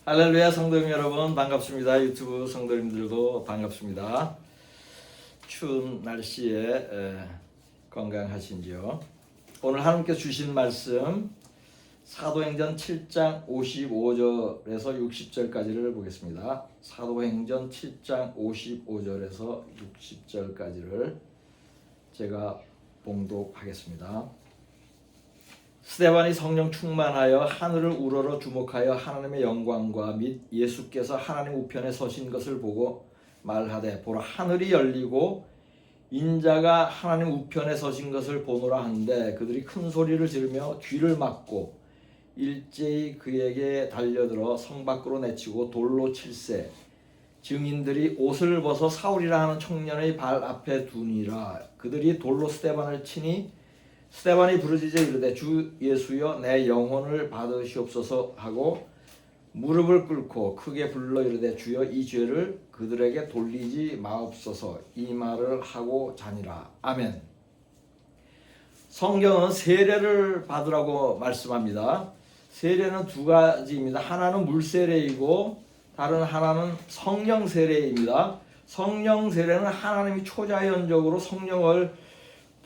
할렐루야 성도님 여러분 반갑습니다. 유튜브 성도님들도 반갑습니다. 추운 날씨에 건강하신지요? 오늘 하나님께서 주신 말씀 사도행전 7장 55절에서 60절까지를 보겠습니다. 사도행전 7장 55절에서 60절까지를 제가 봉독하겠습니다. 스데반이 성령 충만하여 하늘을 우러러 주목하여 하나님의 영광과 및 예수께서 하나님 우편에 서신 것을 보고 말하되 보라 하늘이 열리고 인자가 하나님 우편에 서신 것을 보노라 하는데 그들이 큰 소리를 지르며 귀를 막고 일제히 그에게 달려들어 성 밖으로 내치고 돌로 칠세 증인들이 옷을 벗어 사울이라 하는 청년의 발 앞에 두니라. 그들이 돌로 스데반을 치니 스데반이 부르짖어 이르되 주 예수여 내 영혼을 받으시옵소서 하고 무릎을 꿇고 크게 불러 이르되 주여 이 죄를 그들에게 돌리지 마옵소서 이 말을 하고 자니라. 아멘. 성경은 세례를 받으라고 말씀합니다. 세례는 두 가지입니다. 하나는 물세례이고 다른 하나는 성령 세례입니다. 성령 세례는 하나님이 초자연적으로 성령을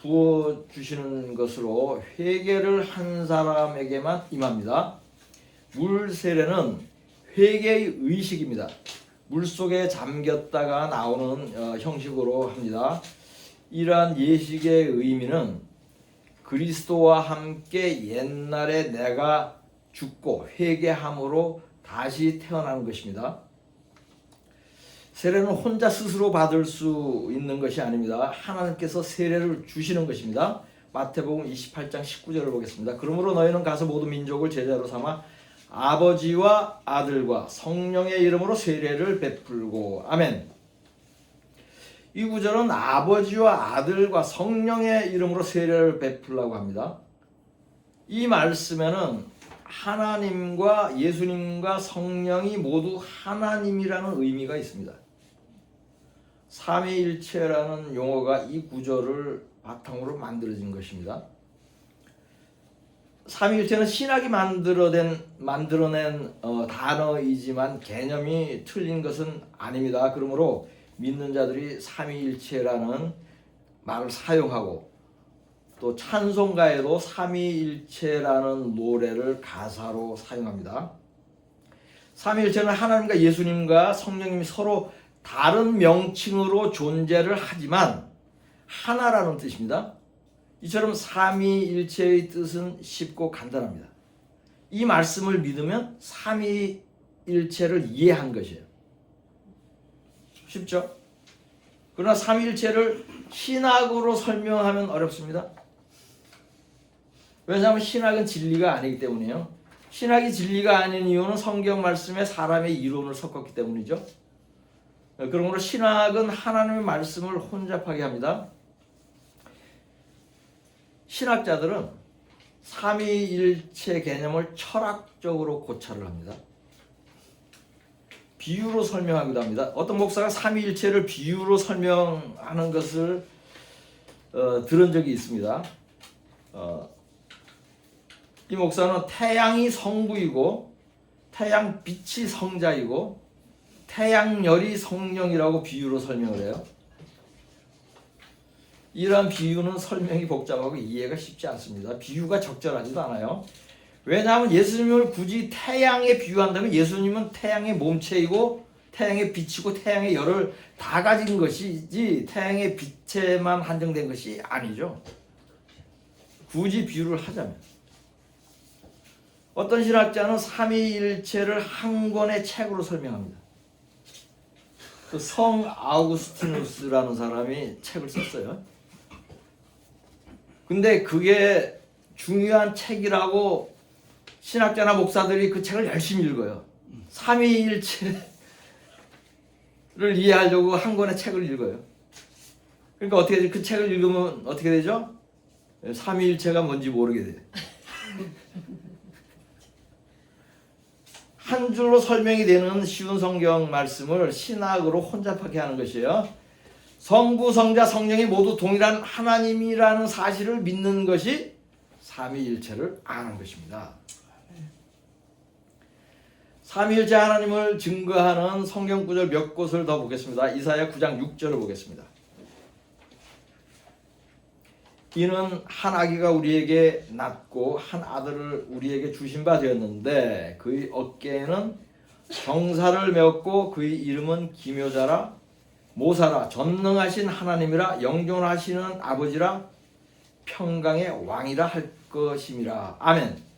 부어주시는 것으로 회개를 한 사람에게만 임합니다. 물세례는 회개의 의식입니다. 물속에 잠겼다가 나오는 형식으로 합니다. 이러한 예식의 의미는 그리스도와 함께 옛날에 내가 죽고 회개함으로 다시 태어나는 것입니다. 세례는 혼자 스스로 받을 수 있는 것이 아닙니다. 하나님께서 세례를 주시는 것입니다. 마태복음 28장 19절을 보겠습니다. 그러므로 너희는 가서 모든 민족을 제자로 삼아 아버지와 아들과 성령의 이름으로 세례를 베풀고 아멘. 이 구절은 아버지와 아들과 성령의 이름으로 세례를 베풀라고 합니다. 이 말씀에는 하나님과 예수님과 성령이 모두 하나님이라는 의미가 있습니다. 삼위일체라는 용어가 이 구절을 바탕으로 만들어진 것입니다. 삼위일체는 신학이 만들어낸 단어이지만 개념이 틀린 것은 아닙니다. 그러므로 믿는 자들이 삼위일체라는 말을 사용하고 또 찬송가에도 삼위일체라는 노래를 가사로 사용합니다. 삼위일체는 하나님과 예수님과 성령님이 서로 다른 명칭으로 존재를 하지만 하나라는 뜻입니다. 이처럼 삼위일체의 뜻은 쉽고 간단합니다. 이 말씀을 믿으면 삼위일체를 이해한 것이에요. 쉽죠? 그러나 삼위일체를 신학으로 설명하면 어렵습니다. 왜냐하면 신학은 진리가 아니기 때문이에요. 신학이 진리가 아닌 이유는 성경 말씀에 사람의 이론을 섞었기 때문이죠. 그러므로 신학은 하나님의 말씀을 혼잡하게 합니다. 신학자들은 삼위일체 개념을 철학적으로 고찰을 합니다. 비유로 설명하기도 합니다. 어떤 목사가 삼위일체를 비유로 설명하는 것을 들은 적이 있습니다. 이 목사는 태양이 성부이고 태양빛이 성자이고 태양열이 성령이라고 비유로 설명을 해요. 이러한 비유는 설명이 복잡하고 이해가 쉽지 않습니다. 비유가 적절하지도 않아요. 왜냐하면 예수님을 굳이 태양에 비유한다면 예수님은 태양의 몸체이고 태양의 빛이고 태양의 열을 다 가진 것이지 태양의 빛에만 한정된 것이 아니죠. 굳이 비유를 하자면 어떤 신학자는 삼위일체를 한 권의 책으로 설명합니다. 그 성 아우구스티누스라는 사람이 책을 썼어요. 근데 그게 중요한 책이라고 신학자나 목사들이 그 책을 열심히 읽어요. 삼위일체를 이해하려고 한 권의 책을 읽어요. 그러니까 어떻게 그 책을 읽으면 어떻게 되죠? 삼위일체가 뭔지 모르게 돼요. 한 줄로 설명이 되는 쉬운 성경 말씀을 신학으로 혼잡하게 하는 것이에요. 성부, 성자, 성령이 모두 동일한 하나님이라는 사실을 믿는 것이 삼위일체를 아는 것입니다. 삼위일체 하나님을 증거하는 성경 구절 몇 곳을 더 보겠습니다. 이사야 9장 6절을 보겠습니다. 이는 한 아기가 우리에게 낳고 한 아들을 우리에게 주신 바 되었는데 그의 어깨에는 정사를 메었고 그의 이름은 기묘자라 모사라 전능하신 하나님이라 영존하시는 아버지라 평강의 왕이라 할 것임이라. 아멘.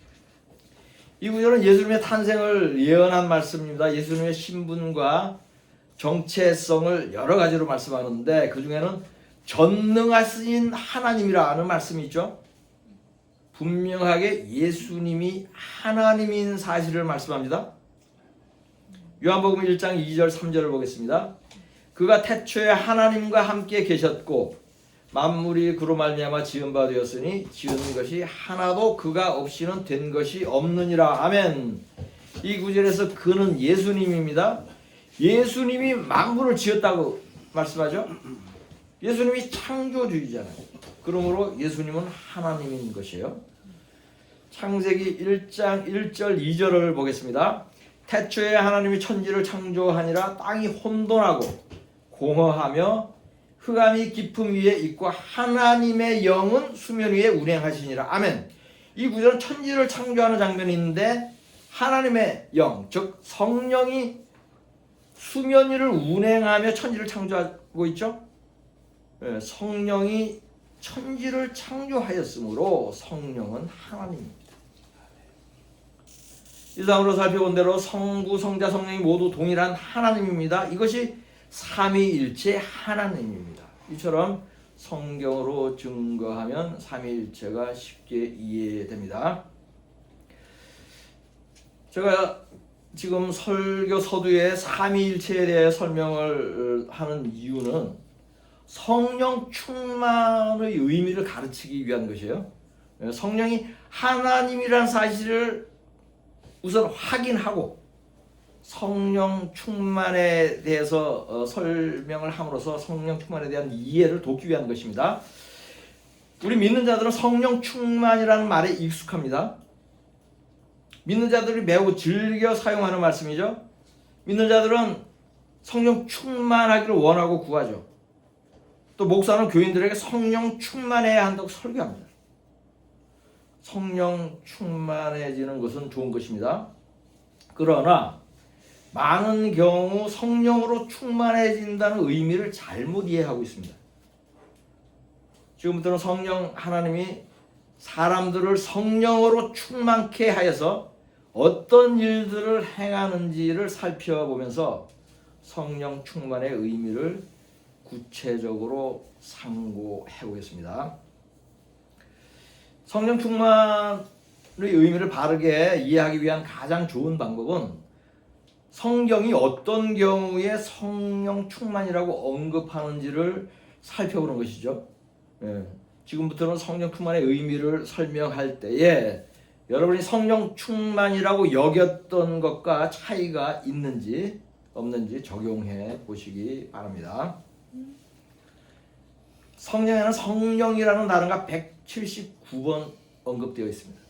이 구절은 예수님의 탄생을 예언한 말씀입니다. 예수님의 신분과 정체성을 여러 가지로 말씀하는데 그 중에는 전능하신 하나님이라 하는 말씀이 있죠. 분명하게 예수님이 하나님인 사실을 말씀합니다. 요한복음 1장 2절 3절을 보겠습니다. 그가 태초에 하나님과 함께 계셨고 만물이 그로 말미암아 지은 바 되었으니 지은 것이 하나도 그가 없이는 된 것이 없느니라. 아멘. 이 구절에서 그는 예수님입니다. 예수님이 만물을 지었다고 말씀하죠. 예수님이 창조주의잖아요. 그러므로 예수님은 하나님인 것이에요. 창세기 1장 1절 2절을 보겠습니다. 태초에 하나님이 천지를 창조하니라. 땅이 혼돈하고 공허하며 흑암이 깊음 위에 있고 하나님의 영은 수면 위에 운행하시니라. 아멘. 이 구절은 천지를 창조하는 장면인데 하나님의 영, 즉 성령이 수면 위를 운행하며 천지를 창조하고 있죠. 성령이 천지를 창조하였으므로 성령은 하나님입니다. 이상으로 살펴본 대로 성부, 성자, 성령이 모두 동일한 하나님입니다. 이것이 삼위일체 하나님입니다. 이처럼 성경으로 증거하면 삼위일체가 쉽게 이해됩니다. 제가 지금 설교 서두에 삼위일체에 대해 설명을 하는 이유는 성령 충만의 의미를 가르치기 위한 것이에요. 성령이 하나님이란 사실을 우선 확인하고 성령 충만에 대해서 설명을 함으로써 성령 충만에 대한 이해를 돕기 위한 것입니다. 우리 믿는 자들은 성령 충만이라는 말에 익숙합니다. 믿는 자들이 매우 즐겨 사용하는 말씀이죠. 믿는 자들은 성령 충만하기를 원하고 구하죠. 또 목사는 교인들에게 성령 충만해야 한다고 설교합니다. 성령 충만해지는 것은 좋은 것입니다. 그러나 많은 경우 성령으로 충만해진다는 의미를 잘못 이해하고 있습니다. 지금부터는 성령 하나님이 사람들을 성령으로 충만케 하여서 어떤 일들을 행하는지를 살펴보면서 성령 충만의 의미를 구체적으로 상고해 보겠습니다. 성령 충만의 의미를 바르게 이해하기 위한 가장 좋은 방법은 성경이 어떤 경우에 성령 충만이라고 언급하는지를 살펴보는 것이죠. 지금부터는 성령 충만의 의미를 설명할 때에 여러분이 성령 충만이라고 여겼던 것과 차이가 있는지 없는지 적용해 보시기 바랍니다. 성경에는 성령이라는 단어가 179번 언급되어 있습니다.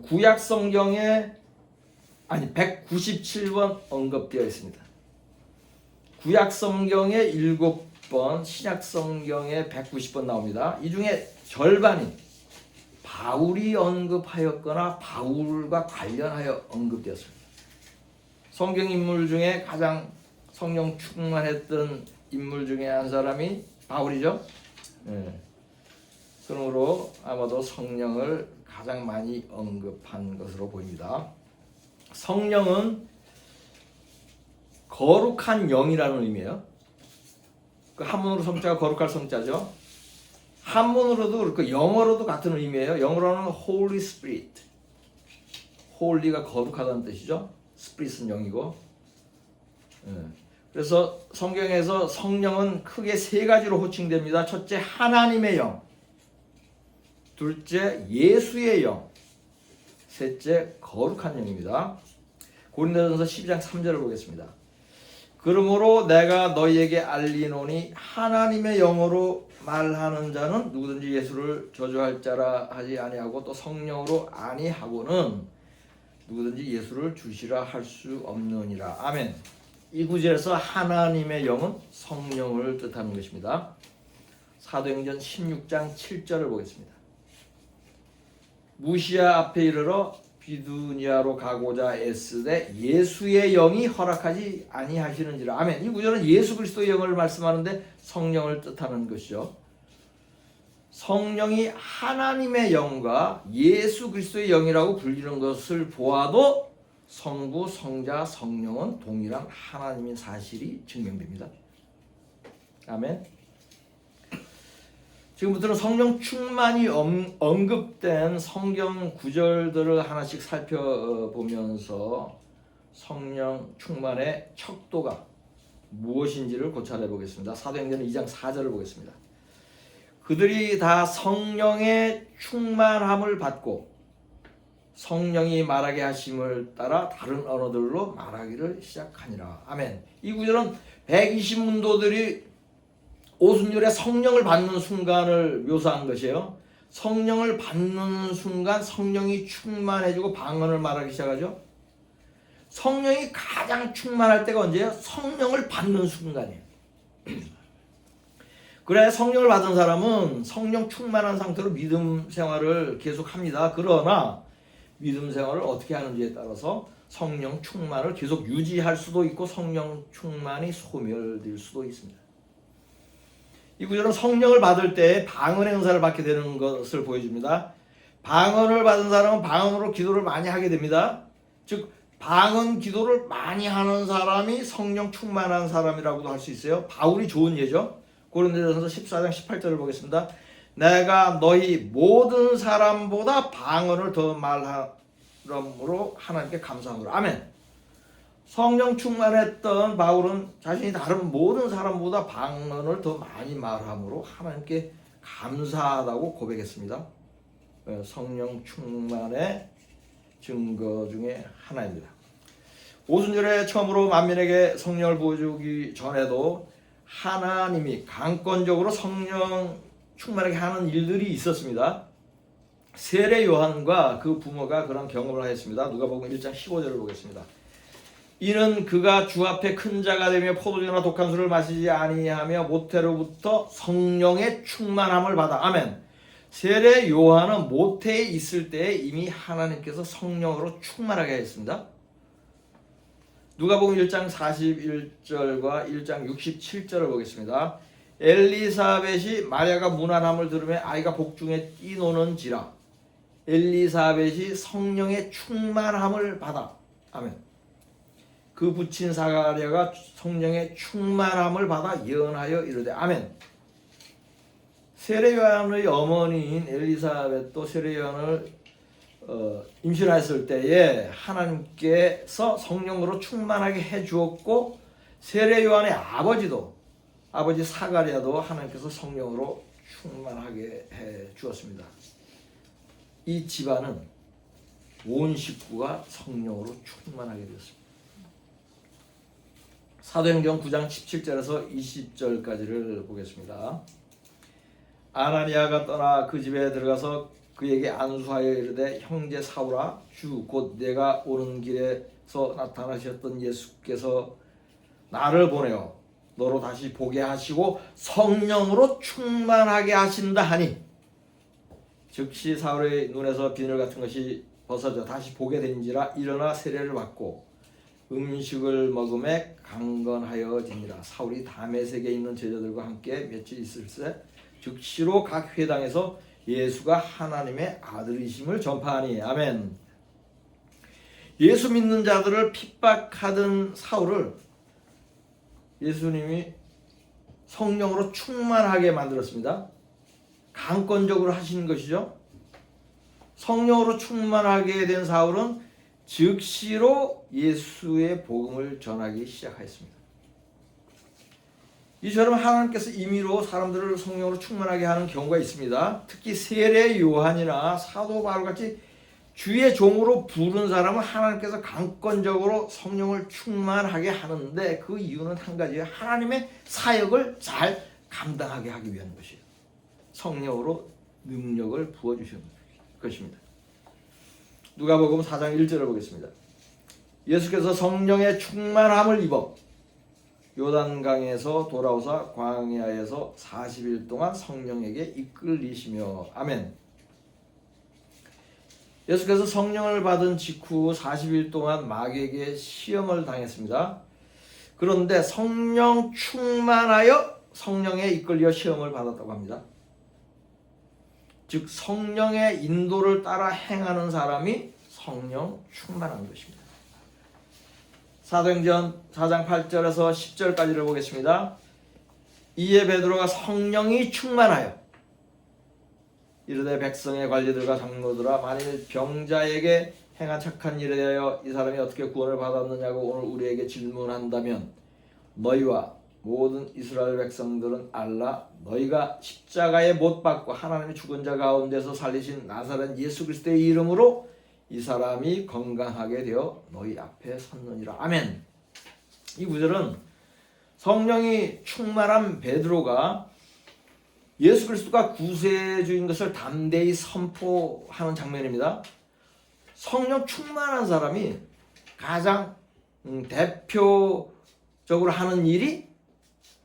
구약 성경에 197번 언급되어 있습니다. 구약 성경에 7번, 신약 성경에 190번 나옵니다. 이 중에 절반이 바울이 언급하였거나 바울과 관련하여 언급되었습니다. 성경 인물 중에 가장 성령 충만했던 인물 중에 한 사람이 바울이죠. 그러므로 아마도 성령을 가장 많이 언급한 것으로 보입니다. 성령은 거룩한 영이라는 의미예요. 그 한문으로 성자가 거룩할 성자죠. 한문으로도 그렇고 영어로도 같은 의미예요. 영어로는 Holy Spirit. Holy가 거룩하다는 뜻이죠. Spirit은 영이고. 그래서 성경에서 성령은 크게 세 가지로 호칭됩니다. 첫째, 하나님의 영. 둘째, 예수의 영. 셋째, 거룩한 영입니다. 고린도전서 12장 3절을 보겠습니다. 그러므로 내가 너희에게 알리노니 하나님의 영으로 말하는 자는 누구든지 예수를 저주할 자라 하지 아니하고 또 성령으로 아니하고는 누구든지 예수를 주시라 할 수 없느니라. 아멘. 이 구절에서 하나님의 영은 성령을 뜻하는 것입니다. 사도행전 16장 7절을 보겠습니다. 무시아 앞에 이르러 비두니아로 가고자 애쓰되 예수의 영이 허락하지 아니하시는지라. 아멘. 이 구절은 예수 그리스도의 영을 말씀하는데 성령을 뜻하는 것이죠. 성령이 하나님의 영과 예수 그리스도의 영이라고 불리는 것을 보아도 성부, 성자, 성령은 동일한 하나님인 사실이 증명됩니다. 아멘. 지금부터는 성령 충만이 언급된 성경 구절들을 하나씩 살펴보면서 성령 충만의 척도가 무엇인지를 고찰해 보겠습니다. 사도행전 2장 4절을 보겠습니다. 그들이 다 성령의 충만함을 받고 성령이 말하게 하심을 따라 다른 언어들로 말하기를 시작하니라. 아멘. 이 구절은 120문도들이 오순절에 성령을 받는 순간을 묘사한 것이에요. 성령을 받는 순간 성령이 충만해지고 방언을 말하기 시작하죠. 성령이 가장 충만할 때가 언제예요? 성령을 받는 순간이에요. 그래, 성령을 받은 사람은 성령 충만한 상태로 믿음 생활을 계속합니다. 그러나 믿음 생활을 어떻게 하는지에 따라서 성령 충만을 계속 유지할 수도 있고 성령 충만이 소멸될 수도 있습니다. 이 구절은 성령을 받을 때 방언의 은사를 받게 되는 것을 보여줍니다. 방언을 받은 사람은 방언으로 기도를 많이 하게 됩니다. 즉 방언 기도를 많이 하는 사람이 성령 충만한 사람이라고도 할 수 있어요. 바울이 좋은 예죠. 고린도전서 14장 18절을 보겠습니다. 내가 너희 모든 사람보다 방언을 더 말함으로 하나님께 감사하노라. 아멘. 성령 충만했던 바울은 자신이 다른 모든 사람보다 방언을 더 많이 말함으로 하나님께 감사하다고 고백했습니다. 성령 충만의 증거 중에 하나입니다. 오순절에 처음으로 만민에게 성령을 부어주기 전에도 하나님이 강권적으로 성령 충만하게 하는 일들이 있었습니다. 세례 요한과 그 부모가 그런 경험을 하였습니다. 누가복음 1장 15절을 보겠습니다. 이는 그가 주 앞에 큰 자가 되며 포도주나 독한 술을 마시지 아니하며 모태로부터 성령의 충만함을 받아. 아멘. 세례 요한은 모태에 있을 때에 이미 하나님께서 성령으로 충만하게 했습니다. 누가복음 1장 41절과 1장 67절을 보겠습니다. 엘리사벳이 마리아가 문안함을 들으며 아이가 복중에 뛰노는지라. 엘리사벳이 성령의 충만함을 받아. 아멘. 그 부친 사가랴가 성령의 충만함을 받아 예언하여 이르되. 아멘. 세례 요한의 어머니인 엘리사벳도 세례 요한을 임신했을 때에 하나님께서 성령으로 충만하게 해 주었고 세례 요한의 아버지 사가랴도 하나님께서 성령으로 충만하게 해 주었습니다. 이 집안은 온 식구가 성령으로 충만하게 되었습니다. 사도행전 9장 17절에서 20절까지를 보겠습니다. 아나니아가 떠나 그 집에 들어가서 그에게 안수하여 이르되 형제 사울아 주 곧 내가 오는 길에서 나타나셨던 예수께서 나를 보내어 너로 다시 보게 하시고 성령으로 충만하게 하신다 하니 즉시 사울의 눈에서 비늘 같은 것이 벗어져 다시 보게 된지라 일어나 세례를 받고 음식을 먹음에 강건하여지니라. 사울이 다메섹에 있는 제자들과 함께 며칠 있을새 즉시로 각 회당에서 예수가 하나님의 아들이심을 전파하니. 아멘. 예수 믿는 자들을 핍박하던 사울을 예수님이 성령으로 충만하게 만들었습니다. 강권적으로 하신 것이죠. 성령으로 충만하게 된 사울은 즉시로 예수의 복음을 전하기 시작하였습니다. 이처럼 하나님께서 임의로 사람들을 성령으로 충만하게 하는 경우가 있습니다. 특히 세례 요한이나 사도 바울같이 주의 종으로 부른 사람은 하나님께서 강권적으로 성령을 충만하게 하는데 그 이유는 한 가지예요. 하나님의 사역을 잘 감당하게 하기 위한 것이에요. 성령으로 능력을 부어주시는 것입니다. 누가복음 4장 1절을 보겠습니다. 예수께서 성령의 충만함을 입어 요단강에서 돌아오사 광야에서 40일 동안 성령에게 이끌리시며. 아멘. 예수께서 성령을 받은 직후 40일 동안 마귀에게 시험을 당했습니다. 그런데 성령 충만하여 성령에 이끌려 시험을 받았다고 합니다. 즉 성령의 인도를 따라 행하는 사람이 성령 충만한 것입니다. 사도행전 4장 8절에서 10절까지를 보겠습니다. 이에 베드로가 성령이 충만하여 이르되 백성의 관리들과 장로들아 만일 병자에게 행한 착한 일에 대하여 이 사람이 어떻게 구원을 받았느냐고 오늘 우리에게 질문한다면 너희와 모든 이스라엘 백성들은 알라. 너희가 십자가에 못 박고 하나님의 죽은 자 가운데서 살리신 나사렛 예수 그리스도의 이름으로 이 사람이 건강하게 되어 너희 앞에 섰느니라. 아멘. 이 구절은 성령이 충만한 베드로가 예수 그리스도가 구세주인 것을 담대히 선포하는 장면입니다. 성령 충만한 사람이 가장 대표적으로 하는 일이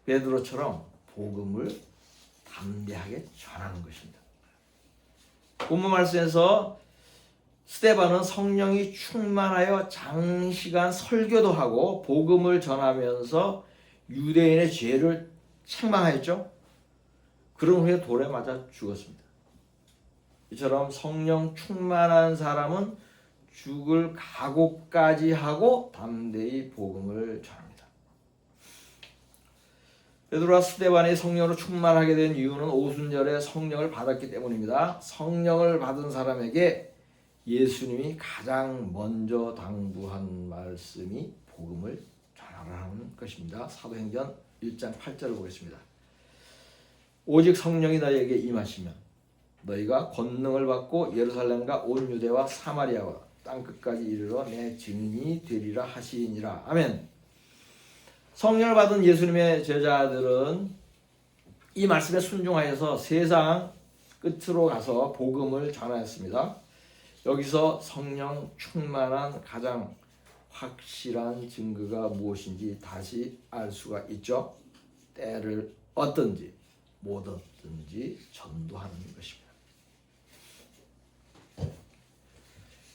베드로처럼 복음을 담대하게 전하는 것입니다. 본문 말씀에서 스데반은 성령이 충만하여 장시간 설교도 하고 복음을 전하면서 유대인의 죄를 책망하였죠. 그런 후에 돌에 맞아 죽었습니다. 이처럼 성령 충만한 사람은 죽을 각오까지 하고 담대히 복음을 전합니다. 베드로와 스데반이 성령으로 충만하게 된 이유는 오순절에 성령을 받았기 때문입니다. 성령을 받은 사람에게 예수님이 가장 먼저 당부한 말씀이 복음을 전하라는 것입니다. 사도행전 1장 8절을 보겠습니다. 오직 성령이 너희에게 임하시면 너희가 권능을 받고 예루살렘과 온 유대와 사마리아와 땅끝까지 이르러 내 증인이 되리라 하시니라. 아멘. 성령을 받은 예수님의 제자들은 이 말씀에 순종하여서 세상 끝으로 가서 복음을 전하였습니다. 여기서 성령 충만한 가장 확실한 증거가 무엇인지 다시 알 수가 있죠. 때를 얻든지 못 얻든지 전도하는 것입니다.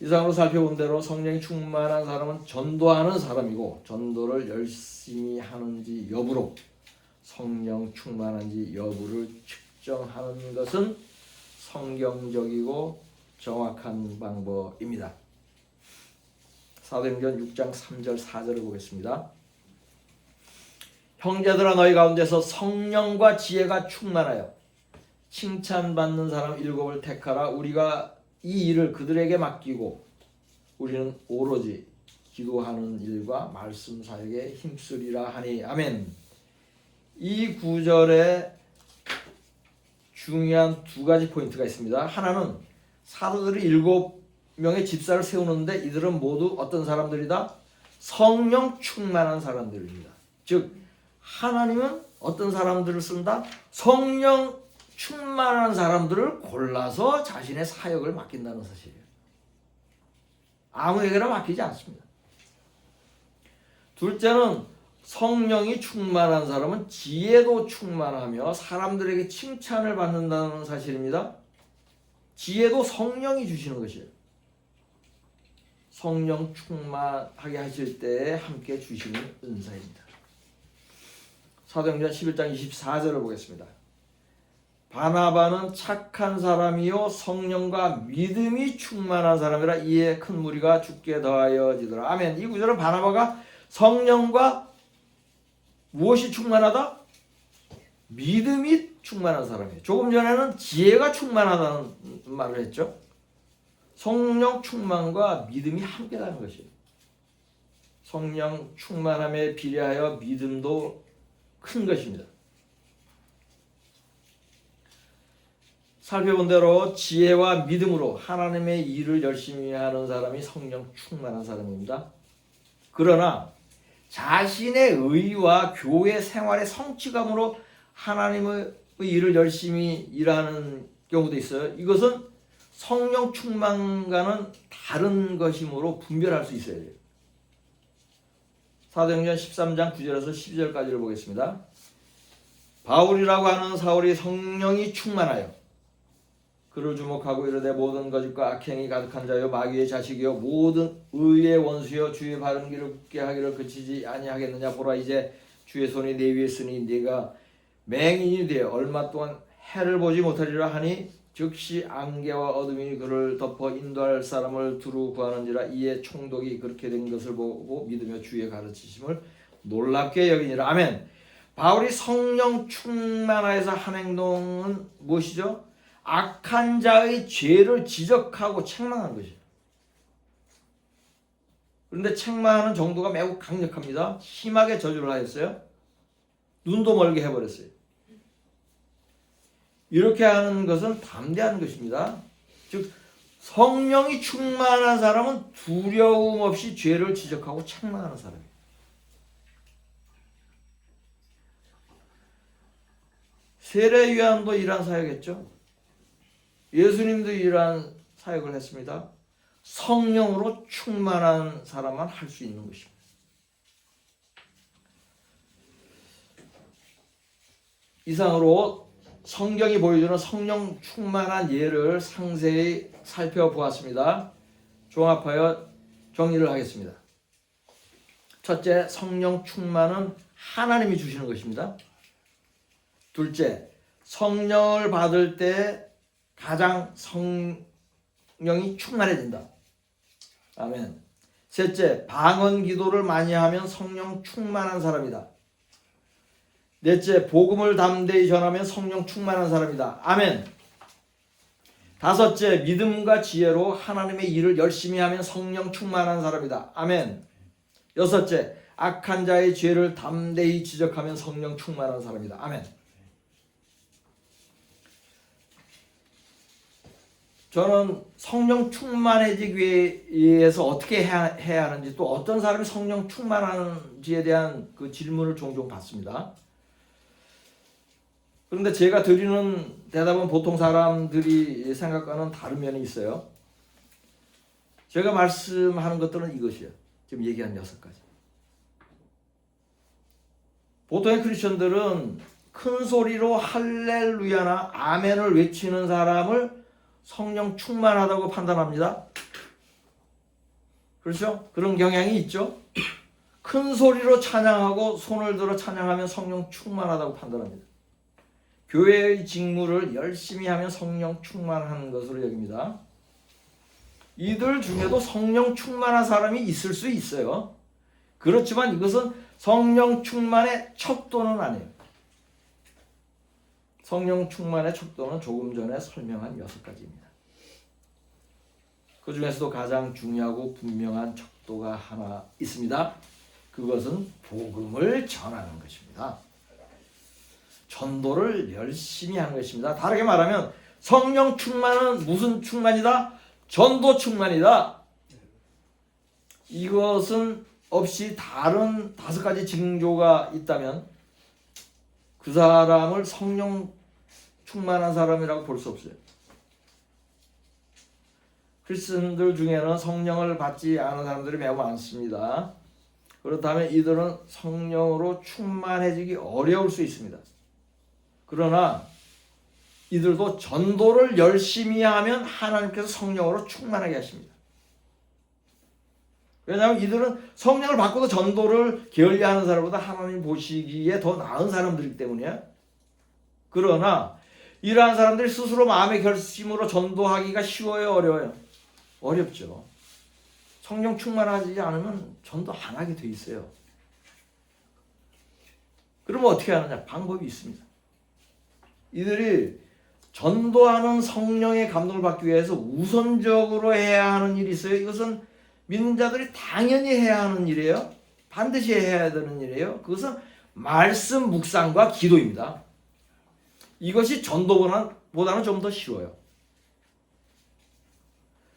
이상으로 살펴본 대로 성령이 충만한 사람은 전도하는 사람이고 전도를 열심히 하는지 여부로 성령 충만한지 여부를 측정하는 것은 성경적이고 정확한 방법입니다. 사도행전 6장 3절 4절을 보겠습니다. 형제들아 너희 가운데서 성령과 지혜가 충만하여 칭찬받는 사람 7을 택하라. 우리가 이 일을 그들에게 맡기고 우리는 오로지 기도하는 일과 말씀 사역에 힘쓰리라 하니. 아멘. 이 구절에 중요한 두 가지 포인트가 있습니다. 하나는 사도들이 7명의 집사를 세우는데 이들은 모두 어떤 사람들이다? 성령 충만한 사람들입니다. 즉 하나님은 어떤 사람들을 쓴다? 성령 충만한 사람들을 골라서 자신의 사역을 맡긴다는 사실이에요. 아무에게나 맡기지 않습니다. 둘째는 성령이 충만한 사람은 지혜도 충만하며 사람들에게 칭찬을 받는다는 사실입니다. 지혜도 성령이 주시는 것이에요. 성령 충만하게 하실 때 함께 주시는 은사입니다. 사도행전 11장 24절을 보겠습니다. 바나바는 착한 사람이요 성령과 믿음이 충만한 사람이라 이에 큰 무리가 죽게 더하여지더라. 아멘. 이 구절은 바나바가 성령과 무엇이 충만하다? 믿음이 충만한 사람이에요. 조금 전에는 지혜가 충만하다는 말을 했죠. 성령 충만과 믿음이 함께 가는 것이에요. 성령 충만함에 비례하여 믿음도 큰 것입니다. 살펴본 대로 지혜와 믿음으로 하나님의 일을 열심히 하는 사람이 성령 충만한 사람입니다. 그러나 자신의 의와 교회 생활의 성취감으로 하나님의 일을 열심히 일하는 경우도 있어요. 이것은 성령 충만과는 다른 것이므로 분별할 수 있어야 돼요. 사도행전 13장 9절에서 12절까지를 보겠습니다. 바울이라고 하는 사울이 성령이 충만하여 그를 주목하고 이르되 모든 거짓과 악행이 가득한 자여 마귀의 자식이여 모든 의의 원수여 주의 바른 길을 굳게 하기를 그치지 아니하겠느냐. 보라 이제 주의 손이 내 위에 있으니 네가 맹인이 되어 얼마 동안 해를 보지 못하리라 하니 즉시 안개와 어둠이 그를 덮어 인도할 사람을 두루 구하는지라. 이에 총독이 그렇게 된 것을 보고 믿으며 주의 가르치심을 놀랍게 여기니라. 아멘. 바울이 성령 충만하여서 한 행동은 무엇이죠? 악한 자의 죄를 지적하고 책망한 것이에요. 그런데 책망하는 정도가 매우 강력합니다. 심하게 저주를 하였어요. 눈도 멀게 해버렸어요. 이렇게 하는 것은 담대한 것입니다. 즉 성령이 충만한 사람은 두려움 없이 죄를 지적하고 책망하는 사람이에요. 세례 요한도 이러한 사역했죠. 예수님도 이러한 사역을 했습니다. 성령으로 충만한 사람만 할 수 있는 것입니다. 이상으로 성경이 보여주는 성령 충만한 예를 상세히 살펴보았습니다. 종합하여 정리를 하겠습니다. 첫째, 성령 충만은 하나님이 주시는 것입니다. 둘째, 성령을 받을 때 가장 성령이 충만해진다. 아멘. 셋째, 방언 기도를 많이 하면 성령 충만한 사람이다. 넷째, 복음을 담대히 전하면 성령 충만한 사람이다. 아멘. 다섯째, 믿음과 지혜로 하나님의 일을 열심히 하면 성령 충만한 사람이다. 아멘. 여섯째, 악한 자의 죄를 담대히 지적하면 성령 충만한 사람이다. 아멘. 저는 성령 충만해지기 위해서 어떻게 해야 하는지, 또 어떤 사람이 성령 충만한지에 대한 그 질문을 종종 받습니다. 그런데 제가 드리는 대답은 보통 사람들이 생각과는 다른 면이 있어요. 제가 말씀하는 것들은 이것이에요. 지금 얘기한 6가지. 보통의 크리스천들은 큰 소리로 할렐루야나 아멘을 외치는 사람을 성령 충만하다고 판단합니다. 그렇죠? 그런 경향이 있죠. 큰 소리로 찬양하고 손을 들어 찬양하면 성령 충만하다고 판단합니다. 교회의 직무를 열심히 하면 성령 충만한 것으로 여깁니다. 이들 중에도 성령 충만한 사람이 있을 수 있어요. 그렇지만 이것은 성령 충만의 척도는 아니에요. 성령 충만의 척도는 조금 전에 설명한 6가지입니다. 그 중에서도 가장 중요하고 분명한 척도가 하나 있습니다. 그것은 복음을 전하는 것입니다. 전도를 열심히 하는 것입니다. 다르게 말하면 성령 충만은 무슨 충만이다? 전도 충만이다. 이것은 없이 다른 5가지 징조가 있다면 그 사람을 성령 충만한 사람이라고 볼 수 없어요. 크리스천들 중에는 성령을 받지 않은 사람들이 매우 많습니다. 그렇다면 이들은 성령으로 충만해지기 어려울 수 있습니다. 그러나 이들도 전도를 열심히 하면 하나님께서 성령으로 충만하게 하십니다. 왜냐하면 이들은 성령을 받고도 전도를 게을리하는 사람보다 하나님 보시기에 더 나은 사람들이기 때문이에요. 그러나 이러한 사람들이 스스로 마음의 결심으로 전도하기가 쉬워요, 어려워요? 어렵죠. 성령 충만하지 않으면 전도 안 하게 돼 있어요. 그러면 어떻게 하느냐? 방법이 있습니다. 이들이 전도하는 성령의 감동을 받기 위해서 우선적으로 해야 하는 일이 있어요. 이것은 믿는 자들이 당연히 해야 하는 일이에요. 반드시 해야 되는 일이에요. 그것은 말씀 묵상과 기도입니다. 이것이 전도보다는 좀 더 쉬워요.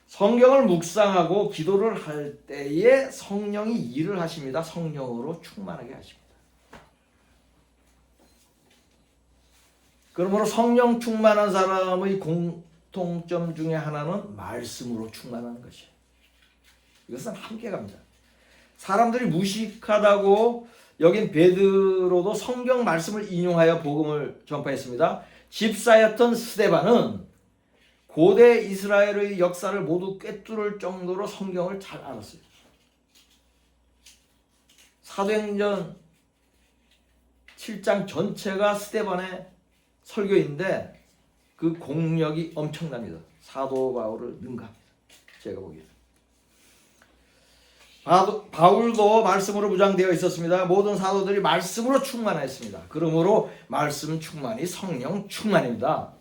성경을 묵상하고 기도를 할 때에 성령이 일을 하십니다. 성령으로 충만하게 하십니다. 그러므로 성령 충만한 사람의 공통점 중에 하나는 말씀으로 충만한 것이에요. 이것은 한계갑니다. 사람들이 무식하다고 여긴 베드로도 성경 말씀을 인용하여 복음을 전파했습니다. 집사였던 스데반은 고대 이스라엘의 역사를 모두 꿰뚫을 정도로 성경을 잘 알았어요. 사도행전 7장 전체가 스데반의 설교인데 그 공력이 엄청납니다. 사도 바울을 능가합니다. 제가 보기에는. 바울도 말씀으로 무장되어 있었습니다. 모든 사도들이 말씀으로 충만했습니다. 그러므로 말씀 충만이 성령 충만입니다.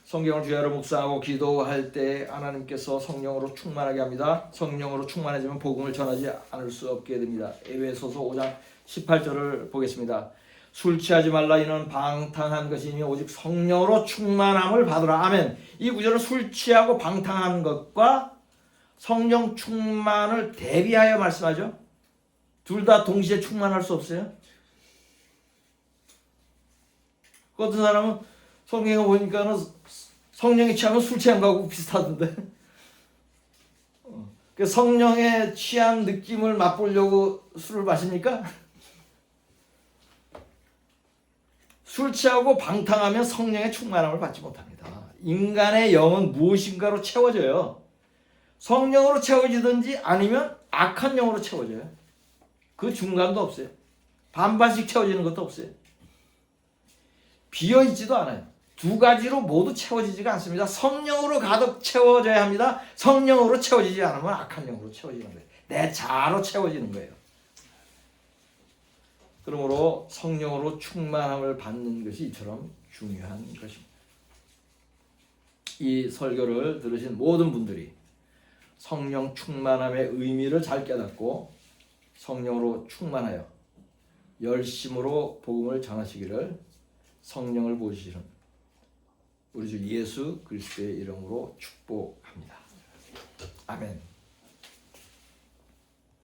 성경을 주야로 묵상하고 기도할 때 하나님께서 성령으로 충만하게 합니다. 성령으로 충만해지면 복음을 전하지 않을 수 없게 됩니다. 에베소서 5장 18절을 보겠습니다. 술 취하지 말라 이는 방탕한 것이니 오직 성령으로 충만함을 받으라. 아멘. 이 구절은 술 취하고 방탕한 것과 성령 충만을 대비하여 말씀하죠. 둘 다 동시에 충만할 수 없어요. 어떤 사람은 성경에 보니까는 성령에 취하면 술 취한 거하고 비슷하던데. 성령의 취한 느낌을 맛보려고 술을 마시니까 술 취하고 방탕하면 성령의 충만함을 받지 못합니다. 인간의 영은 무엇인가로 채워져요. 성령으로 채워지든지 아니면 악한 영으로 채워져요. 그 중간도 없어요. 반반씩 채워지는 것도 없어요. 비어있지도 않아요. 두 가지로 모두 채워지지가 않습니다. 성령으로 가득 채워져야 합니다. 성령으로 채워지지 않으면 악한 영으로 채워지는 거예요. 내 자아로 채워지는 거예요. 그러므로 성령으로 충만함을 받는 것이 이처럼 중요한 것입니다. 이 설교를 들으신 모든 분들이 성령 충만함의 의미를 잘 깨닫고 성령으로 충만하여 열심으로 복음을 전하시기를 성령을 보시는 우리 주 예수 그리스도의 이름으로 축복합니다. 아멘.